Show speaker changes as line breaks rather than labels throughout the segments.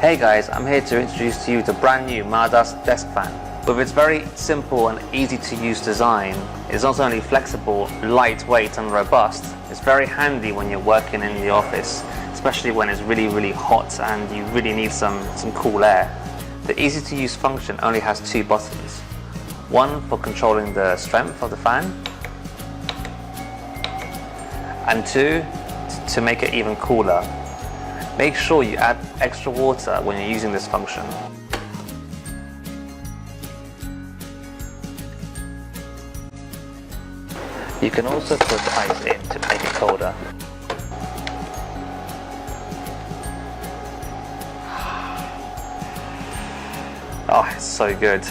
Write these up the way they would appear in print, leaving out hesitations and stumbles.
Hey guys, I'm here to introduce to you the brand new Mardas desk fan. With its very simple and easy to use design, it's not only flexible, lightweight and robust, it's very handy when you're working in the office, especially when it's really hot and you really need some cool air. The easy to use function only has two buttons. One for controlling the strength of the fan, and two to make it even cooler. Make sure you add extra water when you're using this function. You can also put ice in to make it colder. Oh, it's so good.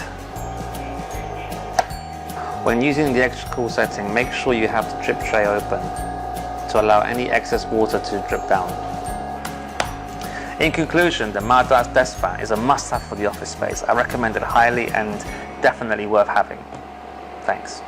When using the extra cool setting, make sure you have the drip tray open to allow any excess water to drip down. In conclusion, the Mardas desk fan is a must-have for the office space. I recommend it highly and definitely worth having. Thanks.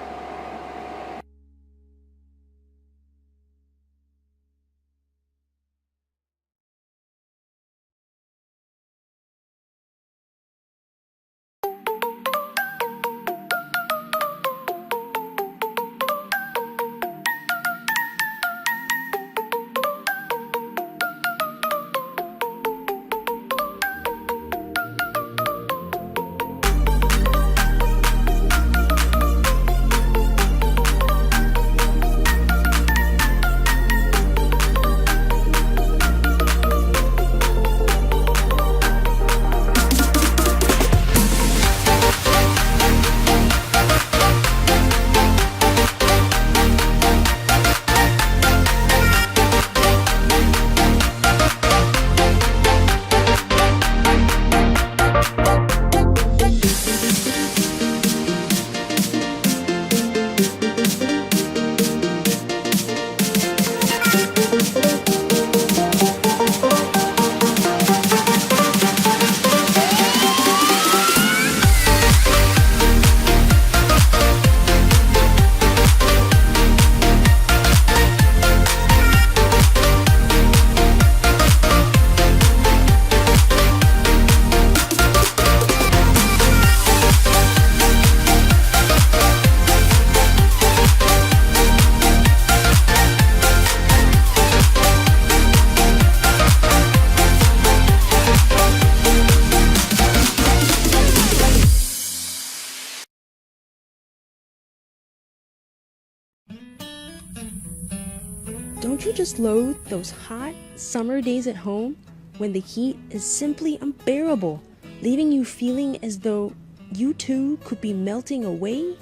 Don't you just loathe those hot summer days at home when the heat is simply unbearable, leaving you feeling as though you too could be melting away?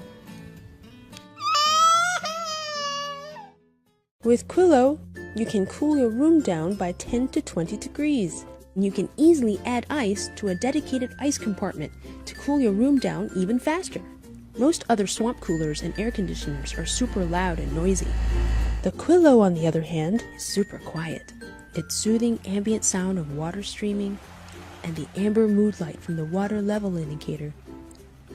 With Quillo, you can cool your room down by 10 to 20 degrees. And you can easily add ice to a dedicated ice compartment to cool your room down even faster. Most other swamp coolers and air conditioners are super loud and noisy. The Quillo, on the other hand, is super quiet. Its soothing ambient sound of water streaming and the amber mood light from the water level indicator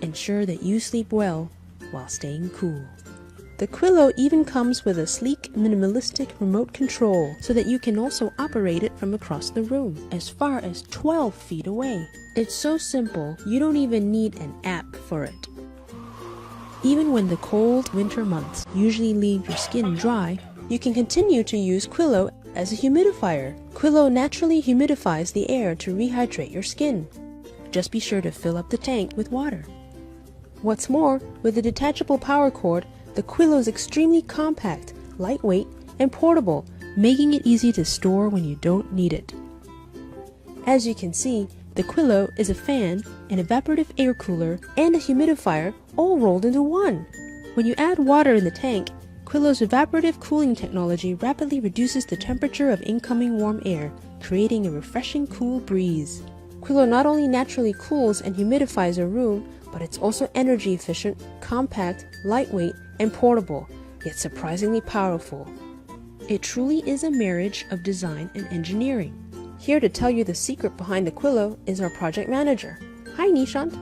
ensure that you sleep well while staying cool. The Quillo even comes with a sleek, minimalistic remote control so that you can also operate it from across the room, as far as 12 feet away. It's so simple, you don't even need an app for it. Even when the cold winter months usually leave your skin dry, you can continue to use Quillo as a humidifier. Quillo naturally humidifies the air to rehydrate your skin. Just be sure to fill up the tank with water. What's more, with the detachable power cord, the Quillo is extremely compact, lightweight, and portable, making it easy to store when you don't need it. As you can see, the Quillo is a fan, an evaporative air cooler, and a humidifier all rolled into one. When you add water in the tank, Quillo's evaporative cooling technology rapidly reduces the temperature of incoming warm air, creating a refreshing cool breeze. Quillo not only naturally cools and humidifies a room, but it's also energy efficient, compact, lightweight, and portable, yet surprisingly powerful. It truly is a marriage of design and engineering. Here to tell you the secret behind the Quillo is our project manager. Hi Nishant.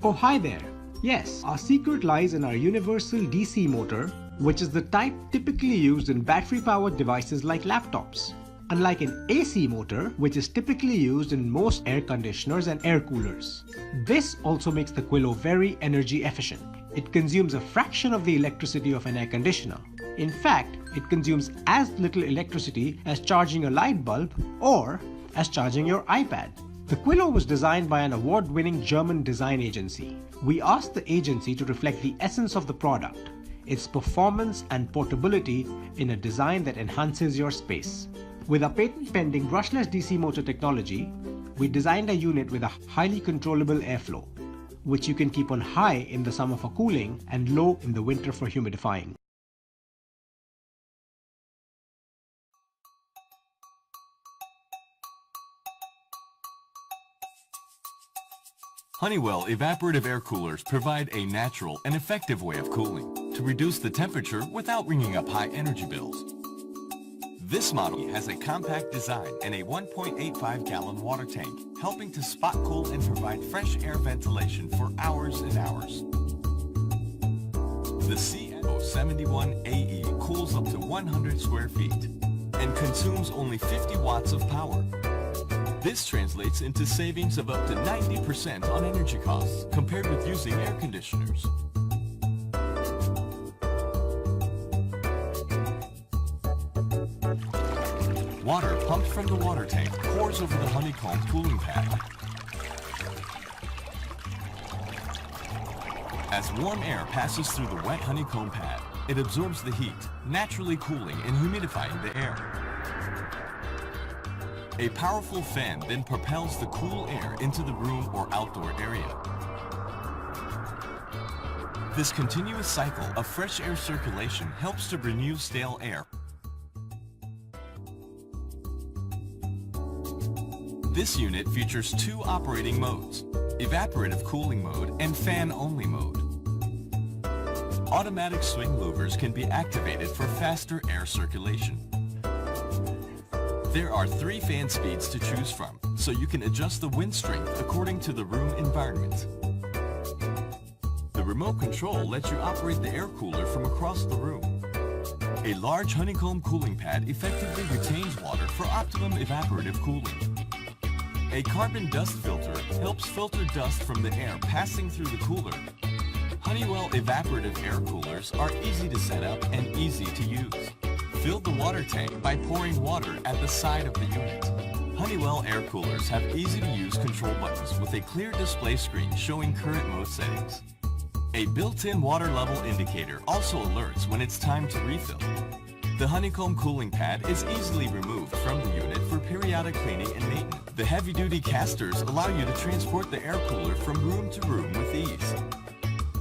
Oh, hi there. Yes, our secret lies in our universal DC motor, which is the type typically used in battery-powered devices like laptops. unlike an AC motor, which is typically used in most air conditioners and air coolers. This also makes the Quillo very energy efficient. It consumes a fraction of the electricity of an air conditioner. In fact, it consumes as little electricity as charging a light bulb or as charging your iPad. The Quillo was designed by an award-winning German design agency. We asked the agency to reflect the essence of the product, its performance and portability in a design that enhances your space. With our patent-pending brushless DC motor technology, we designed a unit with a highly controllable airflow, which you can keep on high in the summer for cooling and low in the winter for humidifying.
Honeywell evaporative air coolers provide a natural and effective way of cooling to reduce the temperature without bringing up high energy bills. This model has a compact design and a 1.85-gallon water tank, helping to spot cool and provide fresh air ventilation for hours and hours. The CO71AE cools up to 100 square feet and consumes only 50 watts of power. This translates into savings of up to 90% on energy costs compared with using air conditioners. Water pumped from the water tank pours over the honeycomb cooling pad. As warm air passes through the wet honeycomb pad, it absorbs the heat, naturally cooling and humidifying the air. A powerful fan then propels the cool air into the room or outdoor area. This continuous cycle of fresh air circulation helps to renew stale air. This unit features two operating modes, evaporative cooling mode and fan-only mode. Automatic swing louvers can be activated for faster air circulation. There are 3 fan speeds to choose from, so you can adjust the wind strength according to the room environment. The remote control lets you operate the air cooler from across the room. A large honeycomb cooling pad effectively retains water for optimum evaporative cooling. A carbon dust filter helps filter dust from the air passing through the cooler. Honeywell evaporative air coolers are easy to set up and easy to use. Fill the water tank by pouring water at the side of the unit. Honeywell air coolers have easy-to-use control buttons with a clear display screen showing current mode settings. A built-in water level indicator also alerts when it's time to refill. The honeycomb cooling pad is easily removed from the unit for periodic cleaning and maintenance. The heavy-duty casters allow you to transport the air cooler from room to room with ease.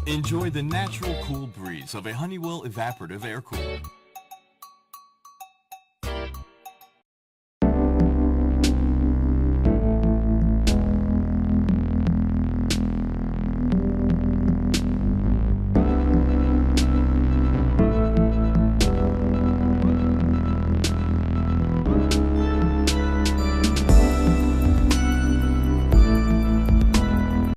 Enjoy the natural cool breeze of a Honeywell evaporative air cooler.